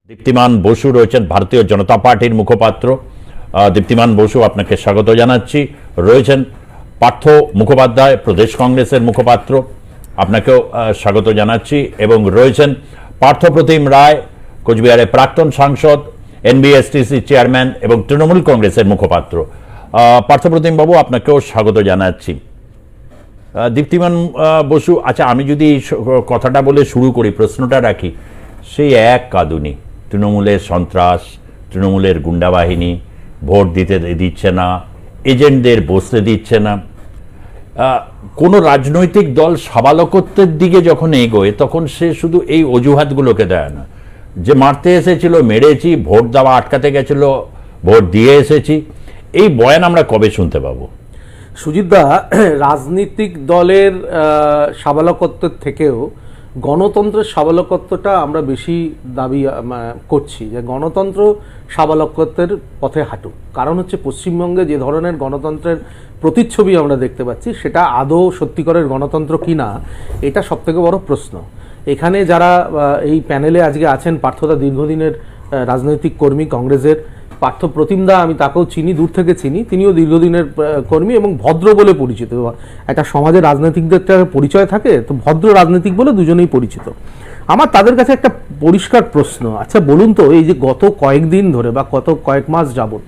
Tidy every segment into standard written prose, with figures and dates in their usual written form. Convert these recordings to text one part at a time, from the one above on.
দীপ্তিমান বসু রয়েছেন ভারতীয় জনতা পার্টির মুখপাত্র। দীপ্তিমান বসু, আপনাকে স্বাগত জানাচ্ছি। রয়েছেন পার্থ মুখোপাধ্যায়, প্রদেশ কংগ্রেসের মুখপাত্র, আপনাকেও স্বাগত জানাচ্ছি। এবং রয়েছেন পার্থপ্রতিম রায়, কোচবিহারের প্রাক্তন সাংসদ, এনবিএসটিসি চেয়ারম্যান এবং তৃণমূল কংগ্রেসের মুখপাত্র। পার্থপ্রতিম বাবু, আপনাকেও স্বাগত জানাচ্ছি। দীপ্তিমান বসু, আচ্ছা, আমি যদি কথাটা বলে শুরু করি, প্রশ্নটা রাখি, সেই এক কাঁদুনি, তৃণমূলের সন্ত্রাস, তৃণমূলের গুন্ডাবাহিনী, ভোট দিতে দিচ্ছে না, এজেন্টদের বসতে দিচ্ছে না। কোনো রাজনৈতিক দল সাবালকত্বের দিকে যখন এগোয় তখন সে শুধু এই অজুহাতগুলোকে দেয় না যে মারতে এসেছিল, মেরেছি, ভোট দেওয়া আটকাতে গেছিল, ভোট দিয়ে এসেছি। এই বয়ান আমরা কবে শুনতে পাবো? সুজিতদা, রাজনৈতিক দলের সাবালকত্বের থেকেও গণতন্ত্রের সাবালকত্বটা আমরা বেশি দাবি করছি, যে গণতন্ত্র সাবালকত্বের পথে হাঁটুক। কারণ হচ্ছে পশ্চিমবঙ্গে যে ধরনের গণতন্ত্রের প্রতিচ্ছবি আমরা দেখতে পাচ্ছি, সেটা আদৌ সত্যিকারের গণতন্ত্র কি না, এটা সবথেকে বড় প্রশ্ন। এখানে যারা এই প্যানেলে আজকে আছেন, পার্থদা দীর্ঘদিনের রাজনৈতিক কর্মী কংগ্রেসের, পার্থ প্রতিমদা, আমি তাকেও চিনি, দূর থেকে চিনি, তিনিও দীর্ঘদিনের কর্মী এবং ভদ্র বলে পরিচিত। একটা সমাজে রাজনৈতিকদের একটা পরিচয় থাকে, তো ভদ্র রাজনৈতিক বলে দুজনেই পরিচিত। আমার তাদের কাছে একটা পরিষ্কার প্রশ্ন, আচ্ছা বলুন তো, এই যে গত কয়েকদিন ধরে বা গত কয়েক মাস যাবত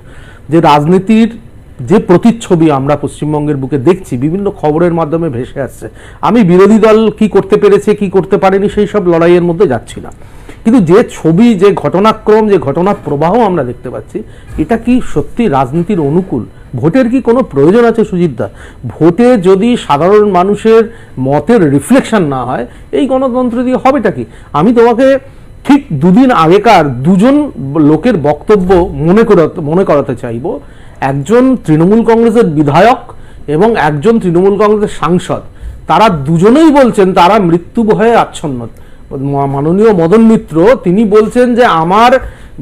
যে রাজনীতির যে প্রতিচ্ছবি আমরা পশ্চিমবঙ্গের বুকে দেখছি, বিভিন্ন খবরের মাধ্যমে ভেসে আসছে, আমি বিরোধী দল কি করতে পেরেছে কি করতে পারেনি সেই সব লড়াইয়ের মধ্যে যাচ্ছি না, কিন্তু যে ছবি, যে ঘটনাক্রম, যে ঘটনার প্রবাহ আমরা দেখতে পাচ্ছি, এটা কি সত্যি রাজনীতির অনুকূল? ভোটের কি কোনো প্রয়োজন আছে সুজিতদা? ভোটে যদি সাধারণ মানুষের মতের রিফ্লেকশন না হয়, এই গণতন্ত্র দিয়ে হবেটা কি? আমি তোমাকে ঠিক দুদিন আগেকার দুজন লোকের বক্তব্য মনে করাতে চাইব। একজন তৃণমূল কংগ্রেসের বিধায়ক এবং একজন তৃণমূল কংগ্রেসের সাংসদ, তারা দুজনেই বলছেন তারা মৃত্যু ভয়ে আচ্ছন্ন। মাননীয় মদন মিত্র, তিনি বলছেন যে আমার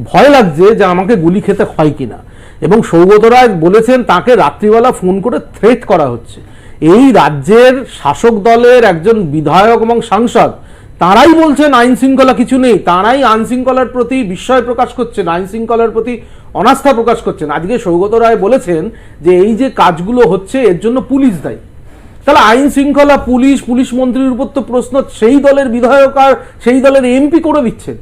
ভয় লাগছে যে আমাকে গুলি খেতে হয় কিনা, এবং সৌগত রায় বলেছেন তাকে রাত্রিবেলা ফোন করে থ্রেট করা হচ্ছে। এই রাজ্যের শাসক দলের একজন বিধায়ক এবং সাংসদ, তারাই বলছেন আইন শৃঙ্খলা কিছু নেই, তারাই আইন শৃঙ্খলার প্রতি বিস্ময় প্রকাশ করছেন, আইন শৃঙ্খলার প্রতি অনাস্থা প্রকাশ করছেন। আজকে সৌগত রায় বলেছেন যে এই যে কাজগুলো হচ্ছে এর জন্য পুলিশ দায়ী। তাহলে আইন শৃঙ্খলা, পুলিশ মন্ত্রীর উপর তো প্রশ্ন সেই দলের বিধায়ক আর সেই দলের এমপি করে দিচ্ছেন।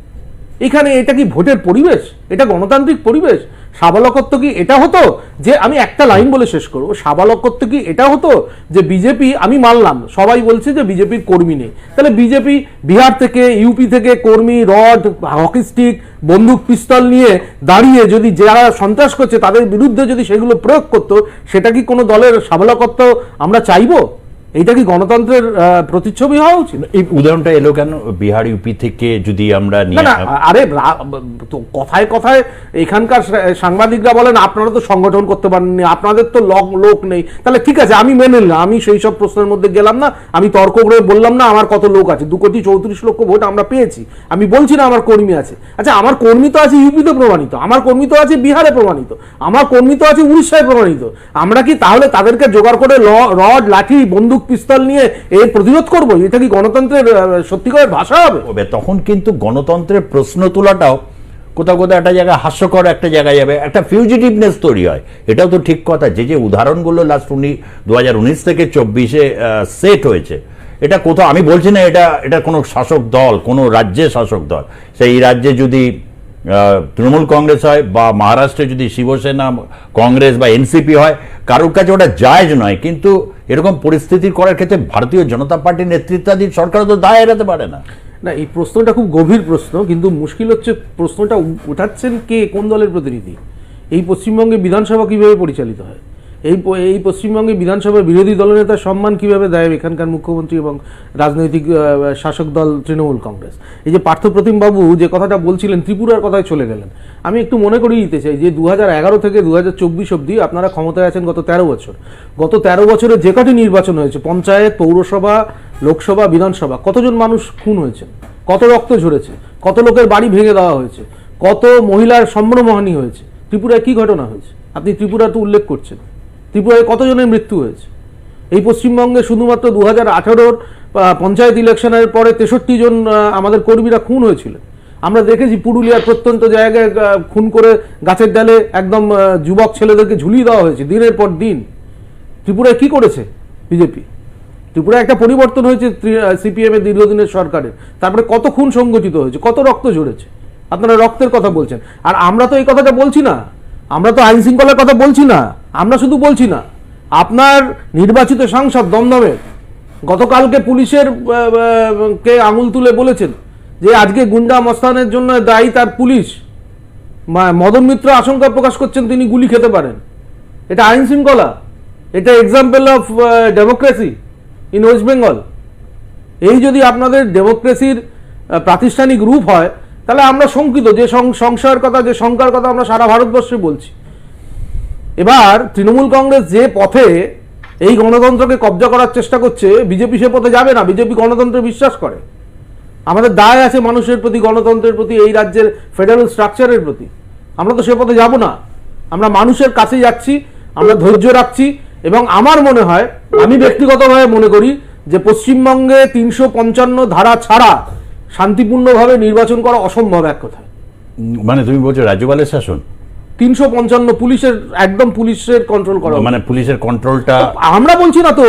এখানে এটা কি ভোটের পরিবেশ? এটা গণতান্ত্রিক পরিবেশ? সাবালকত্ব কি এটা হতো যে, আমি একটা লাইন বলে শেষ করবো, সাবালকত্ব কি এটা হতো যে বিজেপি, আমি মানলাম সবাই বলছে যে বিজেপির কর্মী নেই, তাহলে বিজেপি বিহার থেকে, ইউপি থেকে কর্মী, রড, হকি স্টিক, বন্দুক, পিস্তল নিয়ে দাঁড়িয়ে যদি যারা সন্ত্রাস করছে তাদের বিরুদ্ধে যদি সেগুলো প্রয়োগ করতো, সেটা কি কোনো দলের সাবালকত্ব আমরা চাইবো? এইটা কি গণতন্ত্রের প্রতিচ্ছবি হওয়া উচিত? এই উদাহরণটা এলো কেন বিহার, ইউপি থেকে? যদি আমরা আরে কথায় কথায় এখানকার সাংবাদিকরা বলেন আপনারা তো সংগঠন করতে পারেননি, আপনাদের তো লোক নেই। তাহলে ঠিক আছে, আমি মেনে নিলাম, আমি সেই সব প্রশ্নের মধ্যে গেলাম না, আমি তর্ক করে বললাম না আমার কত লোক আছে, 2,34,00,000 ভোট আমরা পেয়েছি, আমি বলছি না আমার কর্মী আছে। আচ্ছা, আমার কর্মী তো আছে ইউপিতে প্রমাণিত, আমার কর্মী তো আছে বিহারে প্রমাণিত, আমার কর্মী তো আছে উড়িষ্যায় প্রমাণিত। আমরা কি তাহলে তাদেরকে জোগাড় করে রড, লাঠি, বন্দুক, পিস্তল নিয়ে এর প্রতিরোধ করবো? এটা কি গণতন্ত্রের সত্যিকারের ভাষা হবে? তখন কিন্তু গণতন্ত্রের প্রশ্ন তোলাটাও কোথাও কোথাও একটা জায়গায় হাস্যকর, একটা জায়গায় যাবে, একটা ফিউজিটিভনেস তৈরি হয়। এটাও তো ঠিক কথা। যে উদাহরণগুলো লাস্ট 2019 থেকে 24-এ সেট হয়েছে, এটা কোথাও, আমি বলছি না এটা কোনো শাসক দল, কোনো রাজ্যের শাসক দল, সেই রাজ্যে যদি তৃণমূল কংগ্রেস হয় বা মহারাষ্ট্রে যদি শিবসেনা কংগ্রেস বা এনসিপি হয়, কারোর কাছে ওটা জায়েজ নয়। কিন্তু এরকম পরিস্থিতি করার ক্ষেত্রে ভারতীয় জনতা পার্টির নেতৃত্বাধীন সরকার তো দায় এড়াতে পারে না। না, এই প্রশ্নটা খুব গভীর প্রশ্ন, কিন্তু মুশকিল হচ্ছে প্রশ্নটা উঠাচ্ছেন কে, কোন দলের প্রতিনিধি? এই পশ্চিমবঙ্গে বিধানসভা কিভাবে পরিচালিত হয়? এই পশ্চিমবঙ্গে বিধানসভার বিরোধী দলনেতার সম্মান কিভাবে দেয় এখানকার মুখ্যমন্ত্রী এবং রাজনৈতিক শাসক দল তৃণমূল কংগ্রেস? এই যে পার্থপ্রতিম বাবু যে কথাটা বলছিলেন, ত্রিপুরার কথায় চলে গেলেন, আমি একটু মনে করিয়ে দিতে চাই যে 2011 থেকে 2024 অবধি আপনারা ক্ষমতায় আছেন গত 13 বছর। গত 13 বছরে যে কটি নির্বাচন হয়েছে, পঞ্চায়েত, পৌরসভা, লোকসভা, বিধানসভা, কতজন মানুষ খুন হয়েছে, কত রক্ত ঝরেছে, কত লোকের বাড়ি ভেঙে দেওয়া হয়েছে, কত মহিলার সম্মানহানি হয়েছে? ত্রিপুরায় কি ঘটনা হয়েছে? আপনি ত্রিপুরা তো উল্লেখ করছেন, ত্রিপুরায় কতজনের মৃত্যু হয়েছে? এই পশ্চিমবঙ্গে শুধুমাত্র 2018-র পঞ্চায়েত ইলেকশনের পরে 63 জন আমাদের কর্মীরা খুন হয়েছিলেন। আমরা দেখেছি পুরুলিয়ার প্রত্যন্ত জায়গায় খুন করে গাছের ডালে একদম যুবক ছেলেদেরকে ঝুলিয়ে দেওয়া হয়েছে দিনের পর দিন। ত্রিপুরায় কি করেছে বিজেপি? ত্রিপুরায় একটা পরিবর্তন হয়েছে সিপিএম এর দীর্ঘদিনের সরকারের, তারপরে কত খুন সংগঠিত হয়েছে, কত রক্ত ঝরেছে। আপনারা রক্তের কথা বলছেন, আর আমরা তো এই কথাটা বলছি না, আমরা তো আইন শৃঙ্খলার কথা বলছি না, আমরা শুধু বলছি না, আপনার নির্বাচিত সাংসদ দমদমের গতকালকে পুলিশের কে আঙুল তুলে বলেছেন যে আজকে গুন্ডা মস্তানের জন্য দায়ী তার পুলিশ। মদন মিত্র আশঙ্কা প্রকাশ করছেন তিনি গুলি খেতে পারেন। এটা আইন শৃঙ্খলা? এটা example of democracy in West Bengal? এই যদি আপনাদের ডেমোক্রেসির প্রাতিষ্ঠানিক রূপ হয়, তাহলে আমরা শঙ্কিত যে সংশয়ের কথা, যে শঙ্কার কথা আমরা সারা ভারতবর্ষে বলছি। এবার তৃণমূল কংগ্রেস যে পথে এই গণতন্ত্রকে কব্জা করার চেষ্টা করছে, বিজেপি সে পথে যাবে না। বিজেপি গণতন্ত্রে বিশ্বাস করে। আমাদের দায় আছে মানুষের প্রতি, গণতন্ত্রের প্রতি, এই রাজ্যের ফেডারেল স্ট্রাকচারের প্রতি। আমরা তো সে পথে যাব না। আমরা মানুষের কাছে যাচ্ছি, আমরা ধৈর্য রাখছি। এবং আমার মনে হয়, আমি ব্যক্তিগতভাবে মনে করি যে পশ্চিমবঙ্গে 355 ধারা ছাড়া শান্তিপূর্ণভাবে নির্বাচন করা অসম্ভব এক কথায়। মানে তুমি বলছো রাজ্যপালের শাসন 355 পুলিশের, একদম পুলিশের কন্ট্রোল করা, মানে পুলিশের কন্ট্রোলটা আমরা বলছি না তো,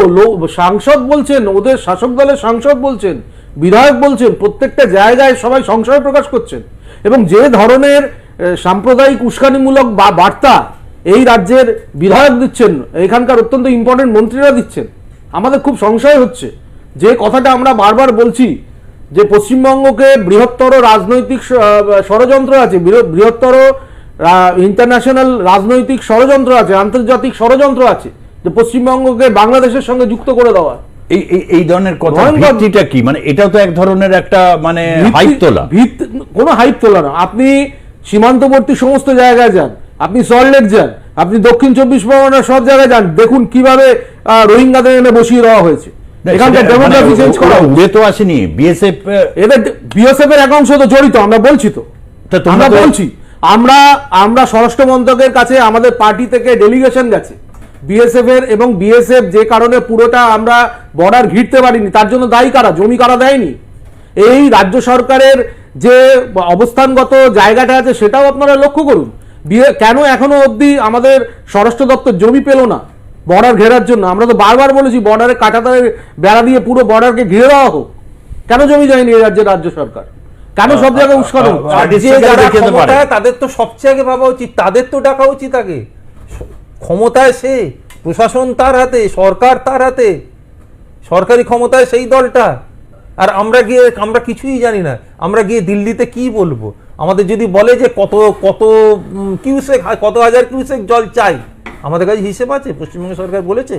সাংসদ বলছেন, ওদের শাসক দলের সাংসদ বলছেন, বিধায়ক বলছেন, প্রত্যেকটা জায়গায় সবাই সংশয় প্রকাশ করছেন। এবং যে ধরনের সাম্প্রদায়িক উস্কানিমূলক বার্তা এই রাজ্যের বিধায়ক দিচ্ছেন, এখানকার অত্যন্ত ইম্পর্টেন্ট মন্ত্রীরা দিচ্ছেন, আমাদের খুব সংশয় হচ্ছে। যে কথাটা আমরা বারবার বলছি যে পশ্চিমবঙ্গকে বৃহত্তর রাজনৈতিক ষড়যন্ত্র আছে, বৃহত্তর ইন্টারন্যাশনাল রাজনৈতিক ষড়যন্ত্র আছে, আন্তর্জাতিক ষড়যন্ত্র আছে, যে পশ্চিমবঙ্গকে বাংলাদেশের সঙ্গে যুক্ত করে দেওয়া। এই ধরনের কথা, ভিত্তিটা কি? মানে এটাও তো এক ধরনের একটা মানে হাইপ তোলা। কোনো হাইপ তোলা না। আপনি সীমান্তবর্তী সমস্ত জায়গায় যান, আপনি সল্টলেক যান, আপনি দক্ষিণ 24 পরগনার সব জায়গায় যান, দেখুন কিভাবে রোহিঙ্গাদের এনে বসিয়ে দেওয়া হয়েছে। এখানকার ডেমোগ্রাফি চেঞ্জ করা উড়ে তো আসেনি। বিএসএফ, এদের বিএসএফ এর একাংশ তো জড়িত, আমরা বলছি তো, আমরা বলছি। আমরা স্বরাষ্ট্র মন্ত্রকের কাছে আমাদের পার্টি থেকে ডেলিগেশন গেছে বিএসএফ এর, এবং বিএসএফ যে কারণে পুরোটা আমরা বর্ডার ঘিরতে পারিনি, তার জন্য দায়ী কারা? জমি কারা দেয়নি? এই রাজ্য সরকারের যে অবস্থানগত জায়গাটা আছে সেটাও আপনারা লক্ষ্য করুন। কেন এখনো অবধি আমাদের স্বরাষ্ট্র দপ্তর জমি পেল না বর্ডার ঘেরার জন্য? আমরা তো বারবার বলেছি বর্ডারে কাঁটাতারের বেড়া দিয়ে পুরো বর্ডারকে ঘিরে দেওয়া হোক। কেন জমি দেয়নি এই রাজ্যের রাজ্য সরকার? কেন সব জায়গায় উস্কানো? তাদের তো সবচেয়ে আগে ভাবা উচিত, তাদের তো ডাকা উচিত আগে। ক্ষমতায় সে, প্রশাসন তার হাতে, সরকার তার হাতে, সরকারি ক্ষমতায় সেই দলটা। আর আমরা কিছুই জানি না। আমরা গিয়ে দিল্লিতে কি বলবো? আমাদের যদি বলে যে কত কত কিউসেক, কত হাজার কিউসেক জল চাই, আমাদের কাছে হিসেব আছে? পশ্চিমবঙ্গ সরকার বলেছে?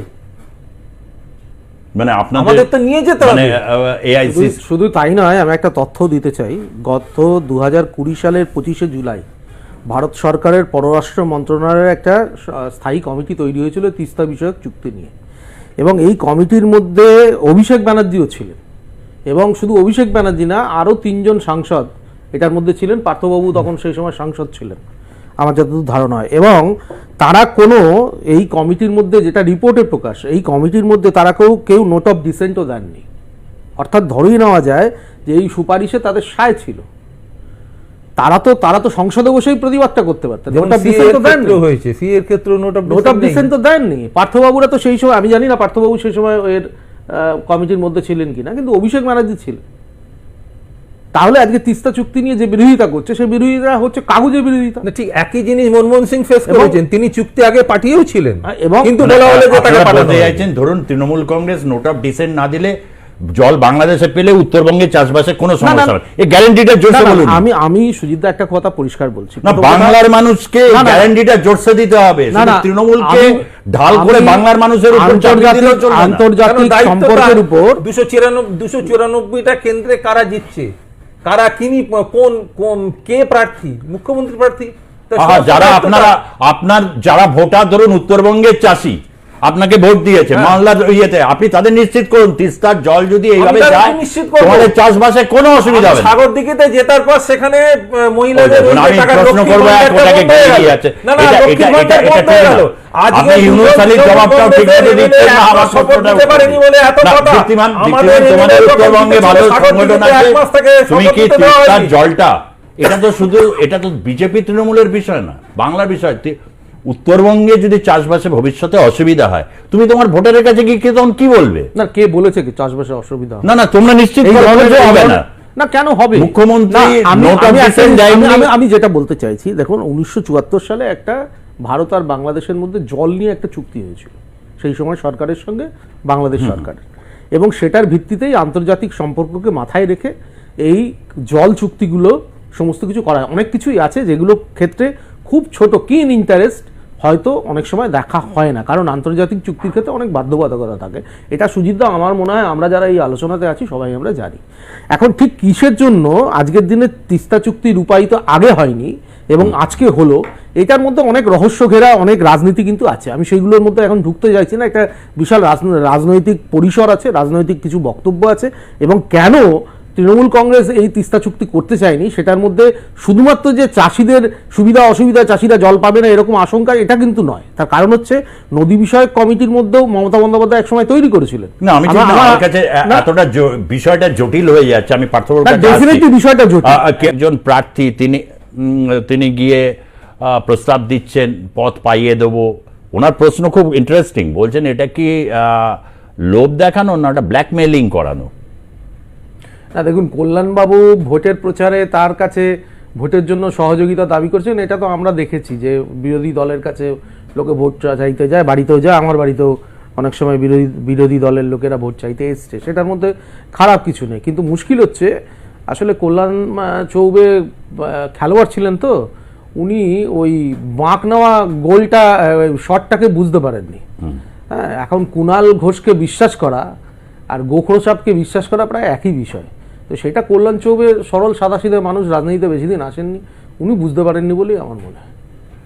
মানে আমাদের তো নিয়ে যেতে হবে। শুধু তাই নয়, আমি একটা তথ্য দিতে চাই। গত 2020 সালের 25শে জুলাই ভারত সরকারের পররাষ্ট্র মন্ত্রণালয়ের একটা স্থায়ী কমিটি তৈরি হয়েছিল তিস্তা বিষয়ক চুক্তি নিয়ে, এবং এই কমিটির মধ্যে অভিষেক ব্যানার্জিও ছিলেন। এবং শুধু অভিষেক ব্যানার্জি না, আরও 3 জন সাংসদ এটার মধ্যে ছিলেন। পার্থবাবু তখন সেই সময় সাংসদ ছিলেন আমার যতদূর ধারণা হয়। এবং তারা কোনো এই কমিটির মধ্যে, যেটা রিপোর্টে প্রকাশ, এই কমিটির মধ্যে তারা কেউ নোট অফ ডিসেন্টও দেননি। অর্থাৎ ধরেই নেওয়া যায় যে এই সুপারিশে তাদের সায় ছিল। তারা তো সংসদে বসেই প্রতিবাদটা করতে পারতেন। নোট অফ ডিসেন্ট তো দেননি। হয়েছে সি এর ক্ষেত্রে নোট অফ ডিসেন্ট তো দেননি। পার্থবাবুরা তো সেই সময়, আমি জানি না পার্থবাবু সেই সময় এর কমিটির মধ্যে ছিলেন কিনা, কিন্তু অভিষেক ব্যানার্জি ছিলেন। তাহলে আজকে তিস্তা চুক্তি নিয়ে যে বিরোধিতা করছে, সেই বিরোধিতা হচ্ছে কাগজের বিরোধিতা। ঠিক একই জিনিস মনমোহন সিং ফেস করেছেন, তিনি চুক্তি আগে পাঠিয়েও ছিলেন, এবং কিন্তু বলা হলো যে তাকে পাঠাতে চাইছেন। ধরুন Trinamool Congress note of dissent না দিলে জল বাংলাদেশে পেলে উত্তরবঙ্গে চাষবাসে কোনো সমস্যা হবে, এই গ্যারান্টিটা জোরসে বলুন। আমি সুজিতদা একটা কথা পরিষ্কার বলছি, না বাংলার মানুষকে গ্যারান্টিটা জোরসে দিতে হবে। তৃণমূলকে ঢাল করে বাংলার মানুষের উপর আন্তর্জাতিক সম্পর্কের উপর 294টা কেন্দ্রে কারা জিতছে, কারা কিনি, কোন কে প্রার্থী, মুখ্যমন্ত্রী প্রার্থী, আপনার যারা ভোটার ধরুন উত্তরবঙ্গের চাষি আপনাকে ভোট দিয়েছে মামলার ইয়েতে, আপনি তাদের নিশ্চিত করুন তিস্তার জল যদি এইভাবে যায় তোমাদের চাষবাসে কোনো অসুবিধা হবে না। সাগর দিঘিতে জেতার পর সেখানে মহিলাদের আমি প্রশ্ন করবো কোটাকে ঘিরে গিয়েছে, আপনি ইউনুস আলীর জবাবটাও ঠিকভাবে দিচ্ছেন না। আমার প্রশ্নটা তোমাদের উত্তরবঙ্গে ভালো সংগঠন আছে, তুমি কি তিস্তার জলটা এটা তো বিজেপি তৃণমূলের বিষয় না, বাংলার বিষয়। উত্তরবঙ্গে যদি চাষবাসে ভবিষ্যতে অসুবিধা হয়, তুমি তোমার ভোটারের কাছে গিয়ে তখন কি বলবে? না, কে বলেছে কি চাষবাসে অসুবিধা হবে? না, তোমরা নিশ্চিত হবে না। না, কেন হবে? মুখ্যমন্ত্রী নোটিফিকেশন দেয়নি। আমি যেটা বলতে চাইছি, দেখুন 1974 সালে একটা ভারত আর বাংলাদেশের মধ্যে জল নিয়ে একটা চুক্তি হয়েছিল সেই সময় সরকারের সঙ্গে বাংলাদেশ সরকারের, এবং সেটার ভিত্তিতেই আন্তর্জাতিক সম্পর্ককে মাথায় রেখে এই জল চুক্তিগুলো সমস্ত কিছু করা হয়। অনেক কিছুই আছে যেগুলো ক্ষেত্রে খুব ছোট কিন ইন্টারেস্ট হয়তো অনেক সময় দেখা হয় না, কারণ আন্তর্জাতিক চুক্তির ক্ষেত্রে অনেক বাধ্যবাধকতা থাকে। এটা সুজিতদা, আমার মনে হয় আমরা যারা এই আলোচনাতে আছি সবাই আমরা জানি। এখন ঠিক কিসের জন্য আজকের দিনে তিস্তা চুক্তি রূপায়িত আগে হয়নি এবং আজকে হলো, এটার মধ্যে অনেক রহস্য ঘেরা অনেক রাজনীতি কিন্তু আছে। আমি সেইগুলোর মধ্যে এখন ঢুকতে চাইছি না। একটা বিশাল রাজনৈতিক পরিসর আছে, রাজনৈতিক কিছু বক্তব্য আছে, এবং কেন তৃণমূল কংগ্রেস এই তিস্তা চুক্তি করতে চায়নি সেটার মধ্যে শুধুমাত্র যে চাষিদের সুবিধা অসুবিধা, চাষিরা জল পাবে না এরকম আশঙ্কা, এটা কিন্তু নয়। তার কারণ হচ্ছে নদী বিষয়ক কমিটির মধ্যেও মমতা বন্দ্যোপাধ্যায় একসময় তৈরি করেছিলেন। না, আমার কাছে এতটা বিষয়টা জটিল হয়ে যাচ্ছে। আমি ডেফিনেটলি বিষয়টা জটিল। একজন প্রার্থী তিনি গিয়ে প্রস্তাব দিচ্ছেন পথ পাইয়ে দেবো। ওনার প্রশ্ন খুব ইন্টারেস্টিং, বলছেন এটা কি লোভ দেখানো না ওটা ব্ল্যাকমেইলিং করানো? না, দেখুন, কল্যাণবাবু ভোটের প্রচারে তার কাছে ভোটের জন্য সহযোগিতা দাবি করছেন, এটা তো আমরা দেখেছি যে বিরোধী দলের কাছে লোকে ভোট চাইতে যায়, বাড়িতেও যায়। আমার বাড়িতেও অনেক সময় বিরোধী দলের লোকেরা ভোট চাইতে এসছে, সেটার মধ্যে খারাপ কিছু নেই। কিন্তু মুশকিল হচ্ছে, আসলে কল্যাণ চৌবে খেলোয়াড় ছিলেন, তো উনি ওই বাঁক নেওয়া গোলটা, শটটাকে বুঝতে পারেননি। হ্যাঁ, এখন কুণাল ঘোষকে বিশ্বাস করা আর গোখরো সাপকে বিশ্বাস করা প্রায় একই বিষয়। তো সেটা কল্যাণ চৌবে সরল সাদাসিধে মানুষ, রাজনীতিতে বেশি দিন আসেননি, উনি বুঝতে পারেননি বলেই আমার মনে হয়।